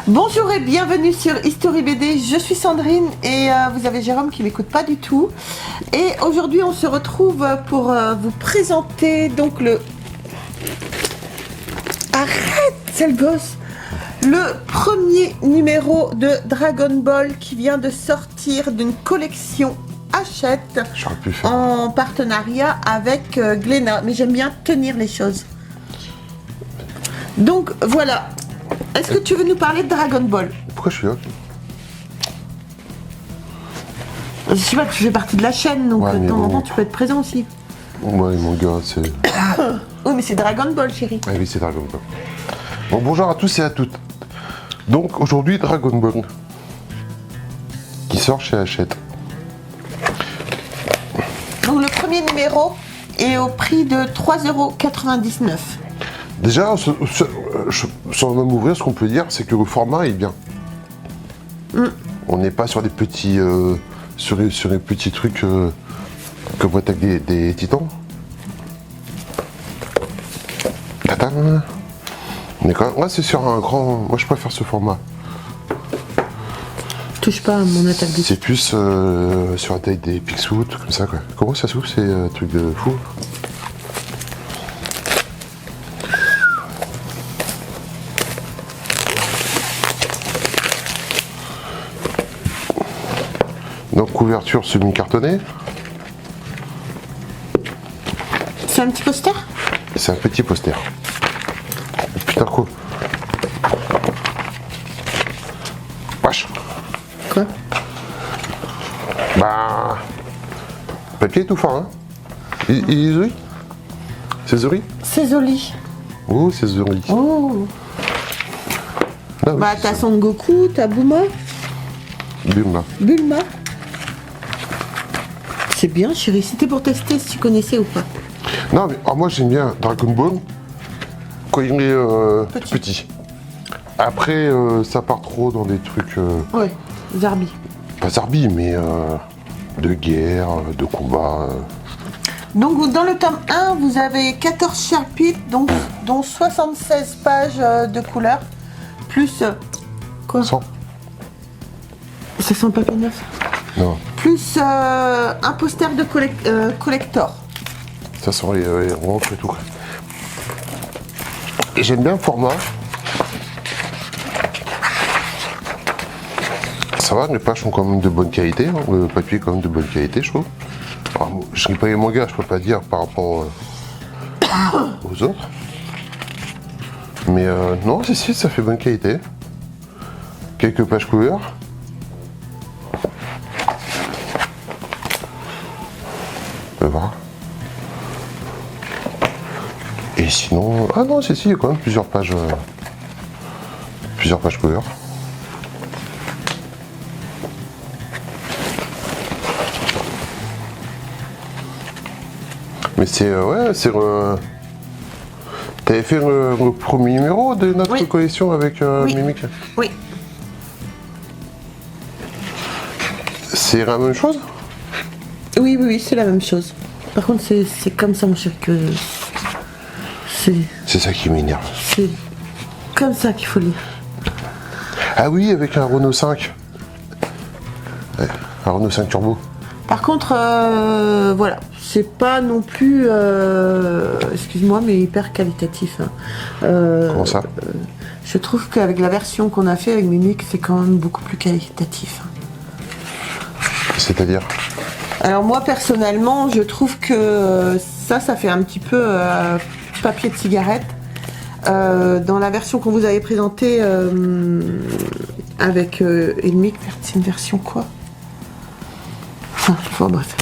Bonjour et bienvenue sur History BD, je suis Sandrine et vous avez Jérôme qui m'écoute pas du tout. Et aujourd'hui on se retrouve pour vous présenter donc le... Arrête, c'est le gosse. Le premier numéro de Dragon Ball qui vient de sortir d'une collection Hachette en partenariat avec Glénat. Mais j'aime bien tenir les choses. Donc voilà. Est-ce que tu veux nous parler de Dragon Ball? Pourquoi je suis là? Je sais pas, tu fais partie de la chaîne, donc de temps en temps tu peux être présent aussi. Ouais, mon gars, c'est... Oui, mais c'est Dragon Ball, chérie. Ah oui, c'est Dragon Ball. Bon, bonjour à tous et à toutes. Donc, aujourd'hui, Dragon Ball, qui sort chez Hachette. Donc, le premier numéro est au prix de 3,99 €. Déjà, sans même ouvrir, ce qu'on peut dire, c'est que le format est bien. On n'est pas sur des petits... sur les petits trucs comme attaque des titans. Tadam. Là, c'est sur un grand... Moi, je préfère ce format. Touche pas à mon attaque des... C'est plus sur la taille des Picsou, tout comme ça, quoi. Comment ça s'ouvre, ces trucs de fou? Donc, couverture semi-cartonnée. C'est un petit poster? C'est un petit poster. Putain, quoi? Wesh. Quoi? Bah... Papier tout fin, hein? Il est joli? C'est joli? C'est joli. Oh, c'est joli. Oh. Ah, oui, Bah, t'as Son Goku, t'as Bulma. Bulma. C'est bien, chérie. C'était pour tester si tu connaissais ou pas. Non, mais moi j'aime bien Dragon Ball quand il est petit. Après, ça part trop dans des trucs. Ouais, Zarbi. Pas Zarbi, mais de guerre, de combat. Donc, dans le tome 1, vous avez 14 chapitres, dont 76 pages de couleurs, plus. Quoi? 100. Ça sent pas neuf. Non. Plus un poster de collector. Ça sent les rentres et tout. Et j'aime bien le format. Ça va, les pages sont quand même de bonne qualité. Hein. Le papier est quand même de bonne qualité, je trouve. Alors, je ne lis pas les mangas, je peux pas dire par rapport aux autres. Mais non, si, ça fait bonne qualité. Quelques pages couleurs. Voilà. Et sinon... Ah non, si, il y a quand même plusieurs pages couleurs. Mais c'est... ouais, c'est... T'avais fait le premier numéro de notre collection avec Mimic? Oui. C'est la même chose? Oui, c'est la même chose. Par contre, c'est comme ça, mon chéri, que... C'est ça qui m'énerve. C'est comme ça qu'il faut lire. Ah oui, avec un Renault 5. Ouais, un Renault 5 Turbo. Par contre, voilà, c'est pas non plus, excuse-moi, mais hyper qualitatif. Hein. Comment ça? Je trouve qu'avec la version qu'on a fait avec Mimic, c'est quand même beaucoup plus qualitatif. C'est-à-dire? Alors moi, personnellement, je trouve que ça fait un petit peu papier de cigarette. Dans la version qu'on vous avait présentée avec Mimic, c'est une version quoi? Enfin, bref.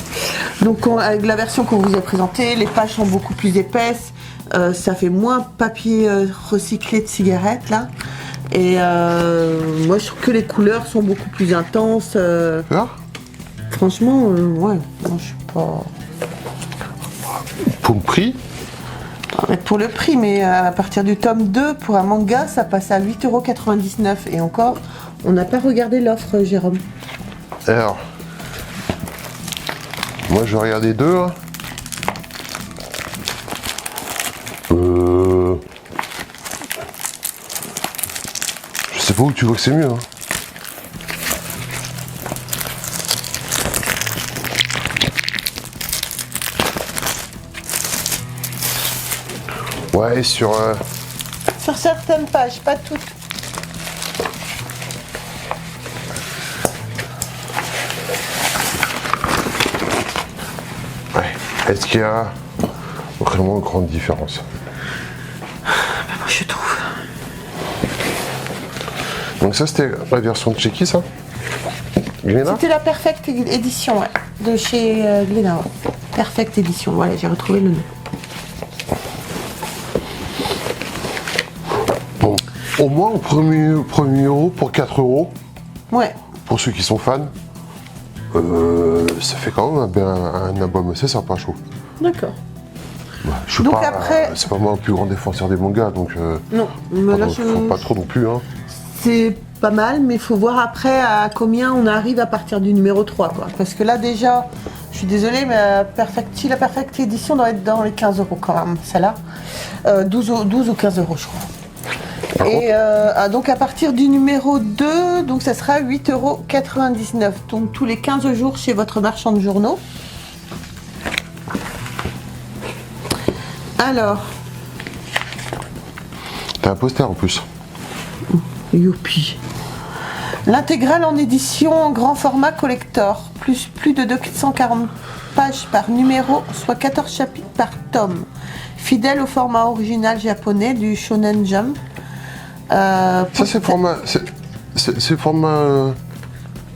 Donc avec la version qu'on vous a présentée, les pages sont beaucoup plus épaisses, ça fait moins papier recyclé de cigarette là. Et moi je trouve que les couleurs sont beaucoup plus intenses. Franchement, ouais, moi je suis pas... Pour le prix? Pour le prix, mais à partir du tome 2, pour un manga, ça passe à 8,99 €. Et encore, on n'a pas regardé l'offre, Jérôme. Alors... Moi, je vais regarder deux. Hein. pas où tu vois que c'est mieux. Hein. Ouais, sur certaines pages, pas toutes. Ouais. Est-ce qu'il y a vraiment une grande différence? Moi, je trouve. Donc ça, c'était la version de chez qui, ça? Glénat? C'était la Perfect Edition, ouais, de chez Glénat. Perfect Edition, voilà, j'ai retrouvé le nom. Bon, au moins au premier euro pour 4 euros. Ouais. Pour ceux qui sont fans, ça fait quand même un album assez sympa, chaud. D'accord. Ouais, je suis donc pas, après, c'est pas moi le plus grand défenseur des mangas, donc non, mais là, faut pas trop non plus. Hein. C'est pas mal, mais il faut voir après à combien on arrive à partir du numéro 3. Quoi. Parce que là déjà, je suis désolée, mais la Perfect Edition doit être dans les 15 euros quand même, celle-là. 12 ou 15 euros, je crois. Et donc à partir du numéro 2, donc ça sera 8,99 euros. Donc tous les 15 jours chez votre marchand de journaux. Alors. T'as un poster en plus. Youpi. L'intégrale en édition en grand format collector, plus de 240 pages par numéro, soit 14 chapitres par tome. Fidèle au format original japonais du Shonen Jump. Ça c'est format. C'est format.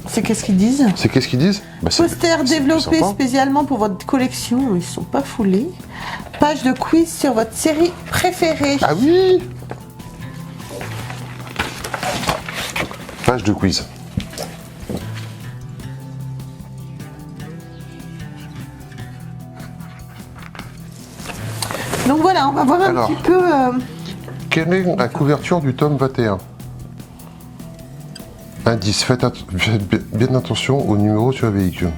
C'est qu'est-ce qu'ils disent? C'est qu'est-ce qu'ils disent? Poster développé spécialement pour votre collection, ils sont pas foulés. Page de quiz sur votre série préférée. Ah oui! Page de quiz. Donc voilà, on va voir un petit peu. Quelle est la couverture du tome 21? Indice, faites bien attention au numéro sur le véhicule.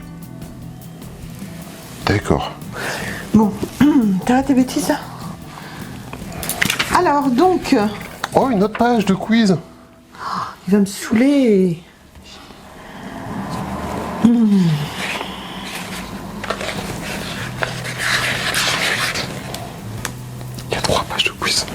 D'accord. Bon, t'arrêtes tes bêtises là. Alors donc. Oh, une autre page de quiz. Il va me saouler. Il y a 3 pages de quiz.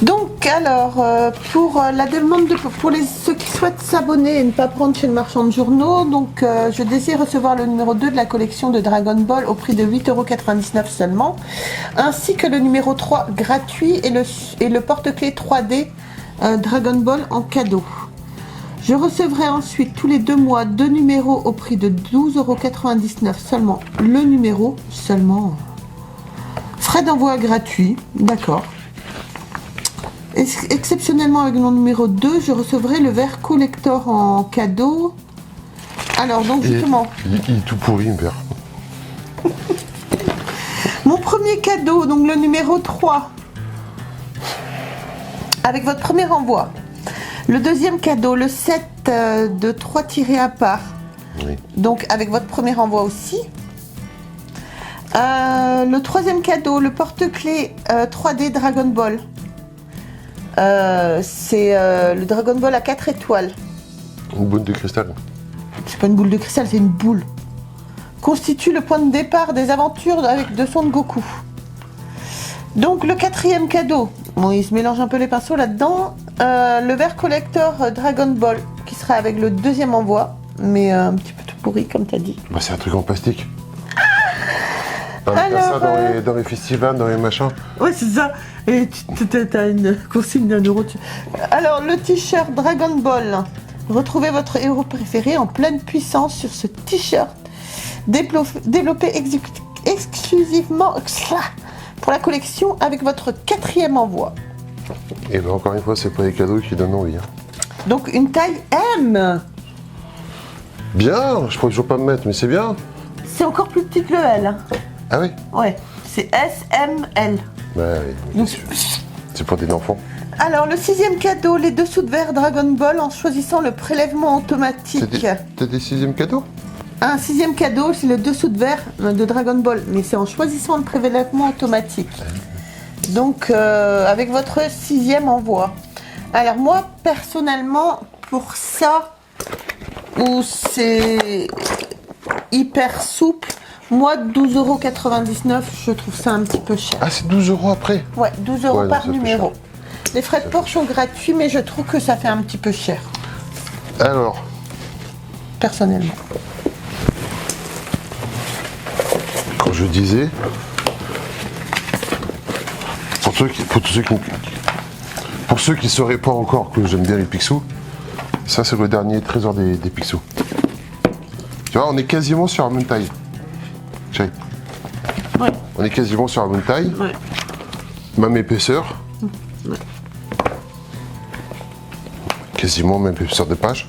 Donc alors, pour la demande pour ceux qui souhaitent s'abonner et ne pas prendre chez le marchand de journaux, donc je désire recevoir le numéro 2 de la collection de Dragon Ball au prix de 8,99 € seulement, ainsi que le numéro 3 gratuit et le porte-clés 3D Dragon Ball en cadeau. Je recevrai ensuite tous les 2 mois 2 numéros au prix de 12,99 € seulement. Le numéro seulement. Frais d'envoi gratuit, d'accord. Exceptionnellement avec mon numéro 2, je recevrai le verre collector en cadeau. Alors donc justement... Il est tout pourri, le verre. Mon premier cadeau, donc le numéro 3. Avec votre premier envoi. Le deuxième cadeau, le set de 3 tirés à part. Oui. Donc avec votre premier envoi aussi. Le troisième cadeau, le porte-clés 3D Dragon Ball. C'est le Dragon Ball à 4 étoiles. Une boule de cristal. C'est pas une boule de cristal, c'est une boule. Constitue le point de départ des aventures avec de Son Goku. Donc le quatrième cadeau, bon, il se mélange un peu les pinceaux là-dedans. Le verre collector Dragon Ball qui sera avec le deuxième envoi, mais un petit peu tout pourri comme tu as dit. Bah, c'est un truc en plastique. Alors, ça dans les festivals, dans les machins. Ouais, c'est ça. Et tu as une consigne d'1 €. Alors, le t-shirt Dragon Ball. Retrouvez votre héros préféré en pleine puissance sur ce t-shirt. Développé exclusivement pour la collection avec votre 4e envoi. Et bien, encore une fois, c'est pas les cadeaux qui donnent envie. Hein. Donc, une taille M. Bien, je pourrais toujours pas me mettre, mais c'est bien. C'est encore plus petit que le L. Ah oui? Ouais, c'est S, M, L. Bah oui, c'est pour des enfants. Alors, le 6e cadeau, les dessous de verre Dragon Ball en choisissant le prélèvement automatique. T'as des 6e cadeaux? Un 6e cadeau, c'est le dessous de verre de Dragon Ball, mais c'est en choisissant le prélèvement automatique. Donc, avec votre 6e envoi. Alors moi, personnellement, pour ça, où c'est hyper souple, moi, 12,99 €, je trouve ça un petit peu cher. Ah, c'est 12 € après? Ouais, 12 € par numéro. Les frais de port sont gratuits, mais je trouve que ça fait un petit peu cher. Alors, personnellement. Quand je disais, pour ceux qui ne sauraient pas encore que j'aime bien les Picsou, ça c'est le dernier trésor des Picsou. Tu vois, on est quasiment sur la même taille. Ouais. On est quasiment sur la même taille. Ouais. Même épaisseur. Ouais. Quasiment même épaisseur de page.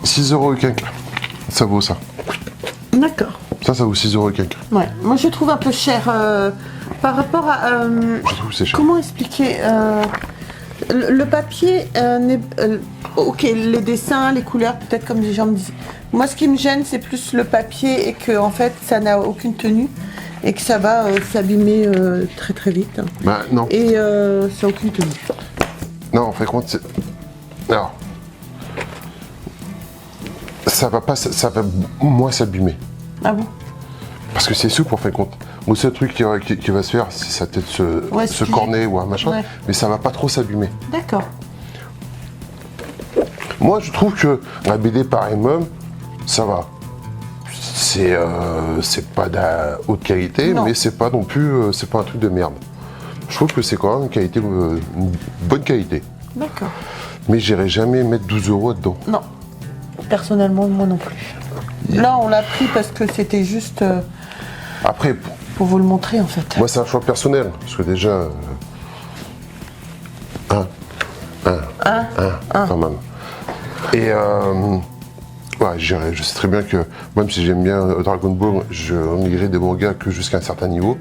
6 € et quelques. Ça vaut ça. D'accord. Ça vaut 6 € et quelques. Ouais. Moi je trouve un peu cher par rapport à. Je trouve que c'est cher. Comment expliquer le papier, ok, les dessins, les couleurs, peut-être comme les gens me disent. Moi, ce qui me gêne, c'est plus le papier et que en fait, ça n'a aucune tenue et que ça va s'abîmer très très vite. Bah non. Et ça n'a aucune tenue. Non, en fait, compte, c'est. Alors. Ça va moins s'abîmer. Ah bon? Parce que c'est souple en fin de compte. Le seul truc qui va se faire, c'est sa tête se corner ou un machin, ouais. Mais ça va pas trop s'abîmer. D'accord. Moi, je trouve que la BD par elle-même, ça va. C'est pas de haute qualité, non. Mais c'est pas non plus, c'est pas un truc de merde. Je trouve que c'est quand même une bonne qualité. D'accord. Mais j'irai jamais mettre 12 € dedans. Non. Personnellement, moi non plus. Là, on l'a pris parce que c'était juste après, pour vous le montrer en fait. Moi, c'est un choix personnel. Parce que déjà... quand même. Et ouais, je sais très bien que même si j'aime bien Dragon Ball, je lirai des mangas que jusqu'à un certain niveau.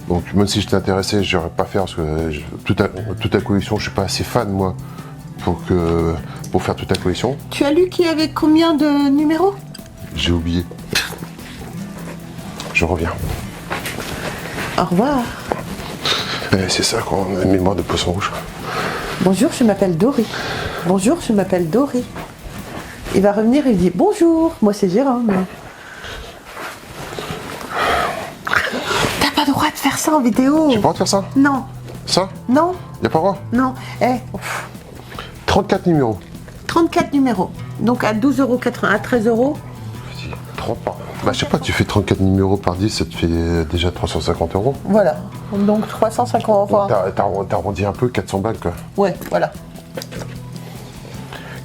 Donc même si j'étais intéressé, je n'aurais pas faire parce que toute la collection, je suis pas assez fan moi pour faire toute la collection. Tu as lu qu'il y avait combien de numéros? J'ai oublié. Je reviens. Au revoir. C'est ça quand on a une mémoire de poisson rouge. Bonjour, je m'appelle Dory. Bonjour, je m'appelle Dory. Il va revenir et il dit bonjour, moi c'est Jérôme. T'as pas le droit de faire ça en vidéo. J'ai pas le droit de faire ça? Non. Ça? Non. Y'a pas le droit? Non. 34 numéros. 34 numéros. Donc à 12,80 €, à 13 €. 30 par... Bah je sais pas, tu fais 34 numéros par 10, ça te fait déjà 350 €. Voilà. Donc 350 €. T'as arrondi un peu, 400 balles quoi. Ouais, voilà.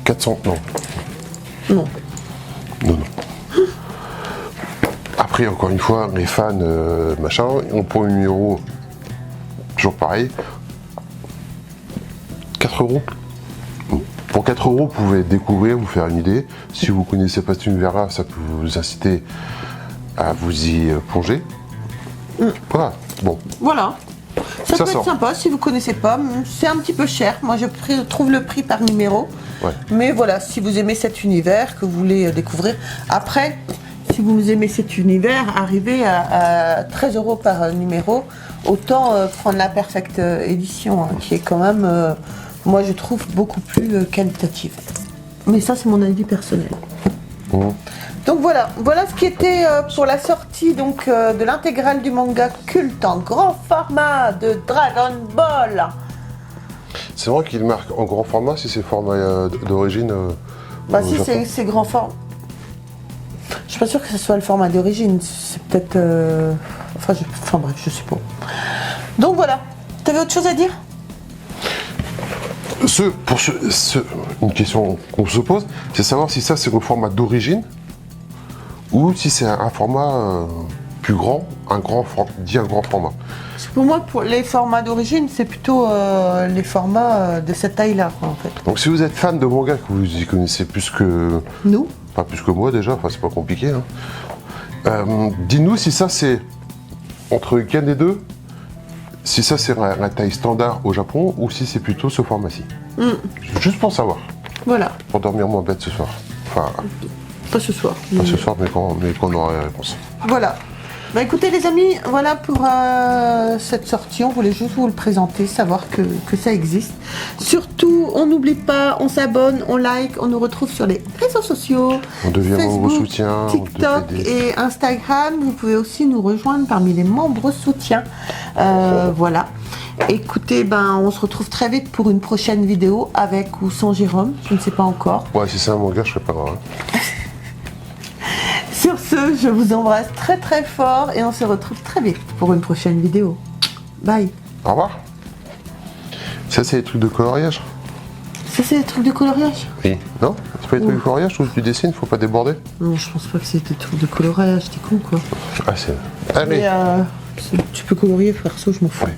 400, non. Non. Non. Après, encore une fois, les fans, machin, on prend un numéro, toujours pareil, 4 €. Pour 4 €, vous pouvez découvrir, vous faire une idée. Si vous ne connaissez pas cet univers-là, ça peut vous inciter à vous y plonger. Voilà, bon. Voilà. Ça peut être sympa si vous ne connaissez pas. C'est un petit peu cher. Moi, je trouve le prix par numéro. Ouais. Mais voilà, si vous aimez cet univers, que vous voulez découvrir. Après, si vous aimez cet univers, arriver à 13 € par numéro, autant prendre la Perfect Edition, qui est quand même... moi, je trouve beaucoup plus qualitative. Mais ça, c'est mon avis personnel. Donc voilà ce qui était pour la sortie donc, de l'intégrale du manga culte en grand format de Dragon Ball. C'est vrai qu'il marque en grand format, si c'est format d'origine. Bah si c'est grand format. Je suis pas sûre que ce soit le format d'origine. C'est peut-être. Enfin bref, je sais pas. Donc voilà. T'avais autre chose à dire? Une question qu'on se pose, c'est savoir si ça c'est le format d'origine ou si c'est un format plus grand, un grand format. Pour moi, pour les formats d'origine, c'est plutôt les formats de cette taille-là, en fait. Donc si vous êtes fan de manga, que vous y connaissez plus que... Nous? Pas plus que moi déjà, enfin c'est pas compliqué. Hein. Dis-nous si ça c'est entre lequel des deux. Si ça c'est la taille standard au Japon ou si c'est plutôt ce format-ci. Juste pour savoir. Voilà. Pour dormir moins bête ce soir. Enfin, pas ce soir. Pas ce soir, mais quand on aura la réponse. Voilà. Bah écoutez les amis, voilà pour cette sortie, on voulait juste vous le présenter, savoir que ça existe. Surtout, on n'oublie pas, on s'abonne, on like, on nous retrouve sur les réseaux sociaux. On devient membre Facebook, soutien. TikTok et Instagram. Vous pouvez aussi nous rejoindre parmi les membres soutien. Voilà. Écoutez, on se retrouve très vite pour une prochaine vidéo avec ou sans Jérôme, je ne sais pas encore. Ouais, si c'est un manga, je serais pas grave. Sur ce, je vous embrasse très très fort et on se retrouve très vite pour une prochaine vidéo. Bye. Au revoir. Ça, c'est les trucs de coloriage. Ça, c'est des trucs de coloriage? Oui. Non? C'est pas les trucs de coloriage, tout tu dessines, faut pas déborder. Non, je pense pas que c'est des trucs de coloriage, t'es con quoi. Ah, c'est... Allez. Mais, tu peux colorier, perso, je m'en fous. Ouais.